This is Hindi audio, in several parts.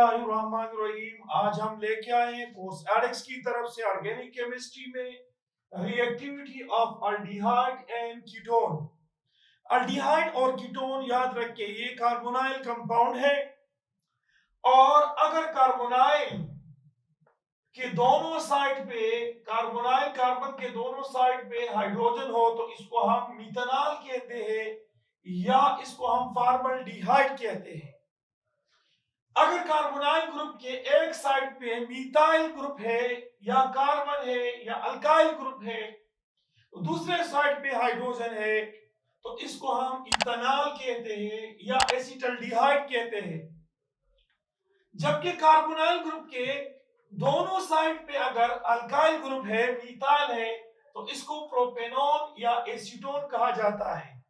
बिस्मिल्लाहिर्रहमानिर्रहीम। आज हम लेके आए हैं कोर्स एडेक्स की तरफ से ऑर्गेनिक केमिस्ट्री में reactivity of aldehyde and ketone. Aldehyde और कीटोन याद रखिए ये कार्बोनाइल कंपाउंड है, और अगर कार्बोनाइल के दोनों साइड पे कार्बोनाइल कार्बन के दोनों साइड पे हाइड्रोजन हो तो इसको हम मिथेनॉल कहते हैं या इसको हम फॉर्मल्डिहाइड कहते हैं। अगर कार्बोनाइल ग्रुप के एक साइड पे मिथाइल ग्रुप है या कार्बन है या अल्काइल ग्रुप है, तो दूसरे साइड पे हाइड्रोजन है तो इसको हम इथेनॉल कहते हैं या एसिटल्डिहाइड कहते हैं। जबकि कार्बोनाइल ग्रुप के दोनों साइड पे अगर अल्काइल ग्रुप है, मिथाइल है, तो इसको प्रोपेनॉन या एसीटोन कहा जाता है।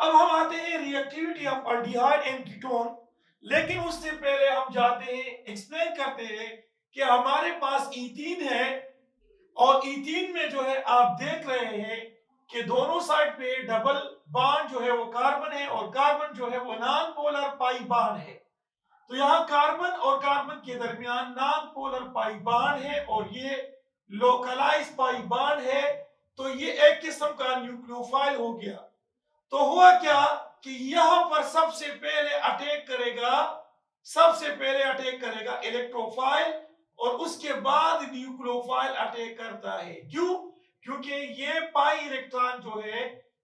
अब हम आते हैं reactivity of aldehyde and ketone, लेकिन उससे पहले हम जाते हैं एक्सप्लेन करते हैं कि हमारे पास ईथीन है, और ईथीन में जो है आप देख रहे हैं कि दोनों साइड पे डबल बॉन्ड जो है वो कार्बन है और कार्बन जो है वो नॉन पोलर पाई बॉन्ड है। तो यहाँ कार्बन और कार्बन के दरमियान नॉन पोलर पाई बॉन्ड है और ये लोकलाइज पाई बॉन्ड है, तो ये एक किस्म का न्यूक्लियोफाइल हो गया। तो हुआ क्या कि यहाँ पर सबसे पहले अटैक करेगा इलेक्ट्रोफाइल और उसके बाद न्यूक्लियोफाइल अटैक करता है। क्यों? क्योंकि ये पाई इलेक्ट्रॉन जो है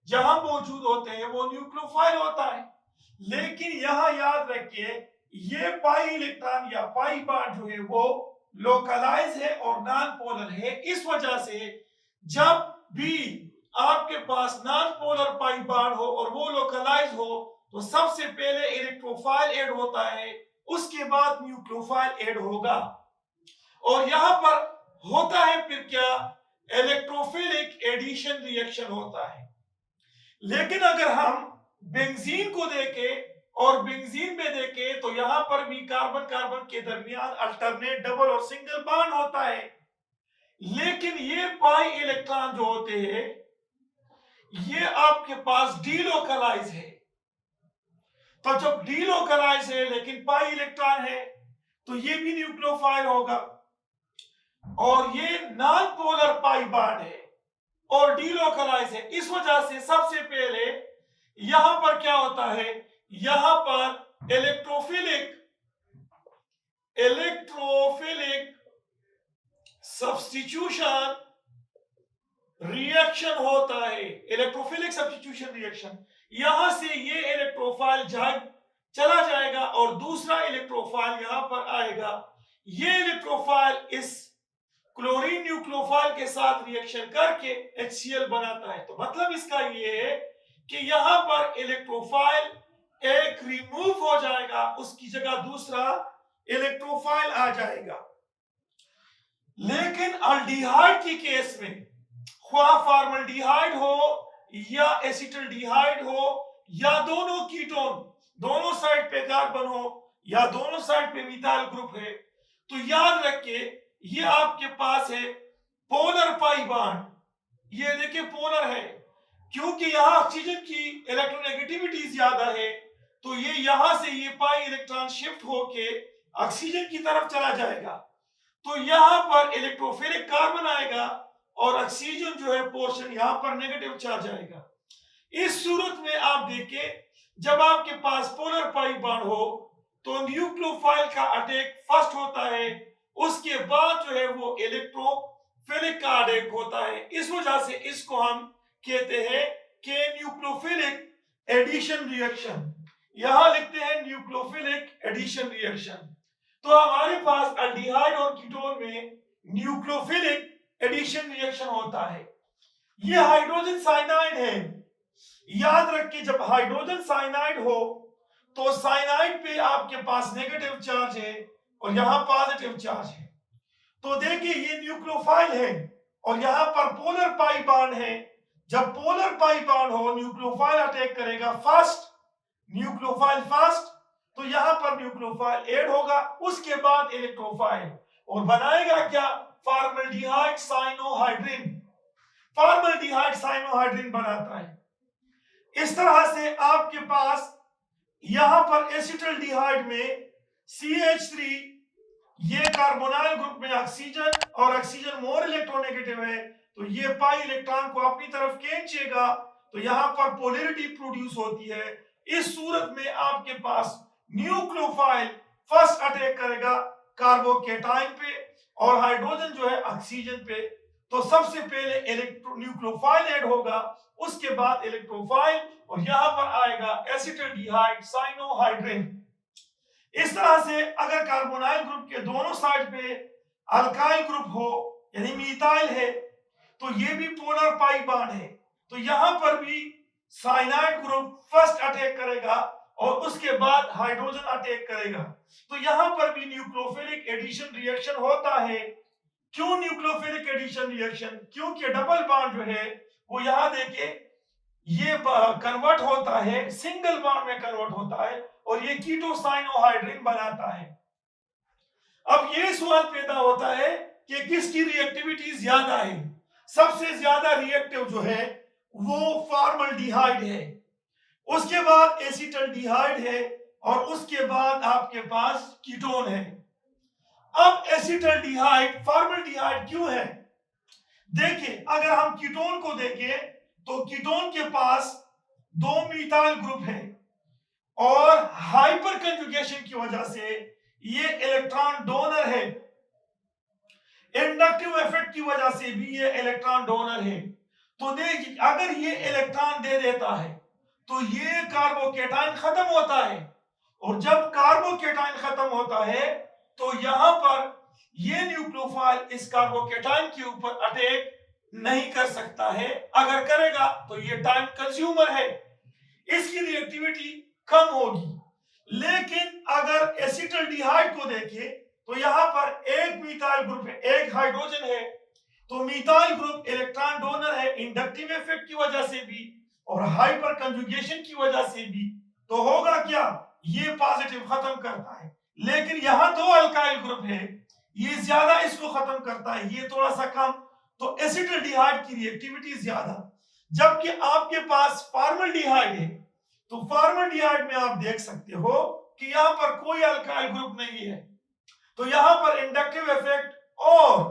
जहां मौजूद होते हैं वो न्यूक्लियोफाइल होता है, लेकिन यहां याद रखिए ये पाई इलेक्ट्रॉन या पाई बॉन्ड जो है वो लोकलाइज है और नॉन पोलर है। इस वजह से जब भी आपके पास नॉन पोलर पाई बॉन्ड हो और वो लोकलाइज हो तो सबसे पहले इलेक्ट्रोफाइल ऐड होता है, उसके बाद न्यूक्लियोफाइल ऐड होगा, और यहां पर होता है फिर क्या, इलेक्ट्रोफिलिक एडिशन रिएक्शन होता है। लेकिन अगर हम बेंजीन को देखें और बेंजीन में देखें तो यहां पर भी कार्बन कार्बन के दरमियान अल्टरनेट डबल और सिंगल बॉन्ड होता है, लेकिन ये पाई इलेक्ट्रॉन जो होते हैं ये आपके पास डीलोकलाइज है। तो जब डीलोकलाइज है लेकिन पाई इलेक्ट्रॉन है तो ये भी न्यूक्लियोफाइल होगा, और ये नॉन पोलर पाई बॉन्ड है और डीलोकलाइज है। इस वजह से सबसे पहले यहां पर क्या होता है, यहां पर इलेक्ट्रोफिलिक सब्स्टिट्यूशन रिएक्शन होता है। इलेक्ट्रोफिलिक सब्स्टिट्यूशन रिएक्शन, यहां से ये इलेक्ट्रोफाइल चला जाएगा और दूसरा इलेक्ट्रोफाइल यहां पर आएगा। ये इलेक्ट्रोफाइल इस क्लोरीन न्यूक्लियोफाइल के साथ रिएक्शन करके HCl बनाता है। तो मतलब इसका ये है कि यहां पर इलेक्ट्रोफाइल एक रिमूव हो जाएगा, उसकी जगह दूसरा इलेक्ट्रोफाइल आ जाएगा। लेकिन अल्डिहाइड के केस में फॉर्मल्डिहाइड हो या एसिटल्डिहाइड हो या दोनों कीटोन, दोनों साइड पे कार्बन हो या दोनों साइड पे मिथाइल ग्रुप है, तो याद रखिए ये आपके पास है पोलर पाई बॉन्ड। ये देखिए पोलर है, क्योंकि यहां ऑक्सीजन की इलेक्ट्रोनेगेटिविटी ज्यादा है तो ये यहां से ये पाई इलेक्ट्रॉन शिफ्ट होके ऑक्सीजन की तरफ चला जाएगा, तो यहां पर इलेक्ट्रोफिलिक कार्बन आएगा और ऑक्सीजन जो है पोर्शन यहां पर नेगेटिव चार्ज आएगा। इस सूरत में आप देखें जब आपके पास पोलर पाई बॉन्ड हो तो न्यूक्लियोफाइल का अटैक फर्स्ट होता है, उसके बाद जो है वो इलेक्ट्रोफिलिक का अटैक होता है। इस वजह से इसको हम कहते हैं कि न्यूक्लियोफिलिक एडिशन रिएक्शन, यहां लिखते हैं न्यूक्लियोफिलिक एडिशन रिएक्शन। तो हमारे पास अल्डिहाइड और कीटोन में न्यूक्लियोफिलिक एडिशन रिएक्शन होता है। ये हाइड्रोजन साइनाइड है, याद रखिए जब हाइड्रोजन साइनाइड हो तो साइनाइड पे आपके पास नेगेटिव चार्ज है और यहां पॉजिटिव चार्ज है। तो देखिए ये न्यूक्लियोफाइल है और यहां पर पोलर पाई बॉन्ड है। जब पोलर पाई बॉन्ड हो न्यूक्लियोफाइल अटैक करेगा फर्स्ट, न्यूक्लियोफाइल फर्स्ट, तो यहां पर न्यूक्लियोफाइल ऐड होगा, उसके बाद इलेक्ट्रोफाइल, और बनाएगा क्या, फॉर्मल्डिहाइड साइनोहाइड्रिन। फॉर्मल्डिहाइड साइनोहाइड्रिन बनाता है। इस तरह से आपके पास यहां पर एसिटल्डिहाइड में CH3 ये कार्बोनाइल ग्रुप में ऑक्सीजन और ऑक्सीजन मोर इलेक्ट्रोनेगेटिव है, तो ये पाई इलेक्ट्रॉन को अपनी तरफ खींचेगा, तो यहां पर पोलैरिटी प्रोड्यूस होती है। इस सूरत में आपके पास न्यूक्लियोफाइल फर्स्ट अटैक करेगा कार्बोकेटाइन पे और हाइड्रोजन जो है ऑक्सीजन पे। तो सबसे पहले न्यूक्लियोफाइल ऐड होगा, उसके बाद इलेक्ट्रोफाइल, और यहां पर आएगा एसिटाल्डिहाइड साइनोहाइड्रिन। इस तरह से अगर कार्बोनाइल ग्रुप के दोनों साइड पे अल्काइल ग्रुप हो यानी मीथाइल है, तो ये भी पोलर पाई बॉन्ड है, तो यहां पर भी साइनाइड ग्रुप फर्स्ट अटैक करेगा और उसके बाद हाइड्रोजन अटैक करेगा। तो यहां पर भी न्यूक्लियोफिलिक एडिशन रिएक्शन होता है। क्यों न्यूक्लियोफिलिक एडिशन रिएक्शन? क्योंकि डबल बॉन्ड जो है वो यहां देखिए ये कन्वर्ट होता है, सिंगल बॉन्ड में कन्वर्ट होता है और ये कीटोसाइनोहाइड्रिन बनाता है। अब ये सवाल पैदा होता है कि किसकी रिएक्टिविटी ज्यादा है? सबसे ज्यादा रिएक्टिव जो है वो फॉर्मल्डिहाइड है, उसके बाद एसिटल्डिहाइड है और उसके बाद आपके पास कीटोन है। अब एसिटल्डिहाइड फॉर्मल्डिहाइड क्यों है? देखिए अगर हम कीटोन को देखें तो कीटोन के पास दो मीथाइल ग्रुप है और हाइपर कंजुगेशन की वजह से ये इलेक्ट्रॉन डोनर है, इंडक्टिव इफेक्ट की वजह से भी ये इलेक्ट्रॉन डोनर है। तो देखिए अगर ये इलेक्ट्रॉन दे देता है तो ये कार्बोकेटाइन खत्म होता है, और जब कार्बोकेटाइन खत्म होता है तो यहां पर ये न्यूक्लियोफाइल इस कार्बोकेटाइन के ऊपर अटैक नहीं कर सकता है, अगर करेगा तो ये टाइम कंज्यूमर है, इसकी रिएक्टिविटी कम होगी। लेकिन अगर एसिटल्डिहाइड को देखें तो यहां पर एक मीथाइल ग्रुप है, एक हाइड्रोजन है, तो मीथाइल ग्रुप इलेक्ट्रॉन डोनर है इंडक्टिव इफेक्ट की वजह से भी और हाइपर कंजुगेशन की वजह से भी, तो होगा क्या? ये पॉजिटिव खत्म करता है। लेकिन यहां दो अल्काइल ग्रुप है, ये ज्यादा इसको खत्म करता है, ये थोड़ा सा कम, तो एसिटल्डिहाइड की रिएक्टिविटी ज्यादा। जबकि आपके पास फॉर्मल्डिहाइड है, तो फॉर्मल्डिहाइड में आप देख सकते हो कि यहां पर कोई अल्काइल ग्रुप नहीं है, तो यहां पर इंडक्टिव इफेक्ट और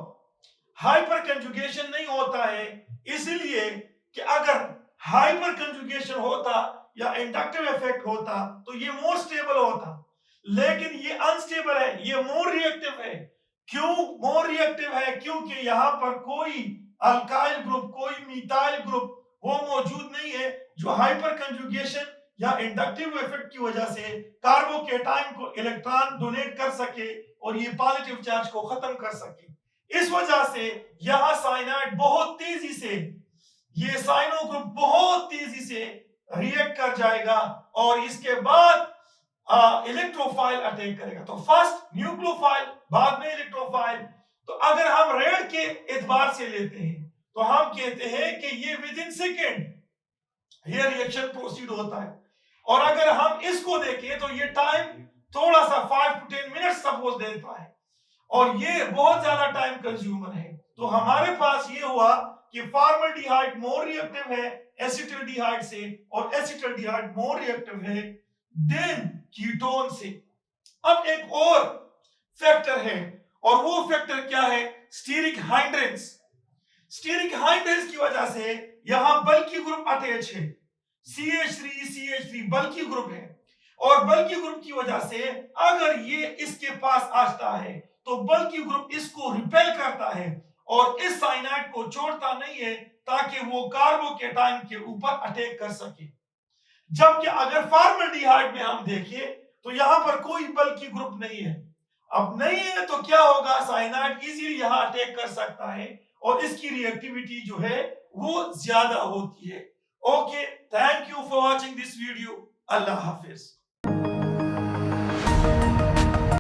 हाइपर कंजुगेशन नहीं होता है, इसलिए कि अगर हाइपर कंजुगेशन होता या इंडक्टिव इफेक्ट होता तो ये मोर स्टेबल होता, लेकिन ये अनस्टेबल है, ये मोर रिएक्टिव है। क्यों मोर रिएक्टिव है? क्योंकि यहां पर कोई अल्काइल ग्रुप, कोई मीथाइल ग्रुप वो मौजूद नहीं है जो हाइपर कंजुगेशन या इंडक्टिव इफेक्ट की वजह से कार्बोकेटाइन को इलेक्ट्रॉन डोनेट कर सके और ये पॉजिटिव चार्ज को खत्म कर सके। इस वजह से यहां साइनाइड बहुत तेजी से, ये साइनो ग्रुप बहुत तेजी से रिएक्ट कर जाएगा और इसके बाद इलेक्ट्रोफाइल अटैक करेगा। तो फर्स्ट न्यूक्लियोफाइल, बाद में इलेक्ट्रोफाइल। तो अगर हम रेड के एतबार से लेते हैं तो हम कहते हैं कि ये विद इन सेकेंड ये रिएक्शन प्रोसीड होता है, और अगर हम इसको देखें तो ये टाइम थोड़ा सा 5 to 10 मिनट सपोज देता है, और ये बहुत ज्यादा टाइम कंज्यूमर है। तो हमारे पास ये हुआ कि फॉर्मल्डिहाइड मोर रिएक्टिव है एसिटल्डिहाइड से, और एसिटल्डिहाइड मोर रिएक्टिव है देन कीटोन से। अब एक और फैक्टर है, और वो फैक्टर क्या है? स्टीरिक हाइड्रेंस। स्टीरिक हाइड्रेंस की वजह से यहां बल्कि ग्रुप अटैच है, CH3 बल्कि ग्रुप है, और बल्कि ग्रुप की वजह से अगर ये इसके पास आता है तो बल्कि ग्रुप इसको रिपेल करता है और इस साइनाइड को छोड़ता नहीं है ताकि वो कार्बोकेटाइन के ऊपर अटैक कर सके। जबकि अगर फॉर्मल्डिहाइड में हम देखें तो यहां पर कोई बल्कि ग्रुप नहीं है। अब नहीं है तो क्या होगा? साइनाइड इजीली यहां अटैक कर सकता है और इसकी रिएक्टिविटी जो है वो ज्यादा होती है। Okay, thank you for watching this video. Allah Hafiz.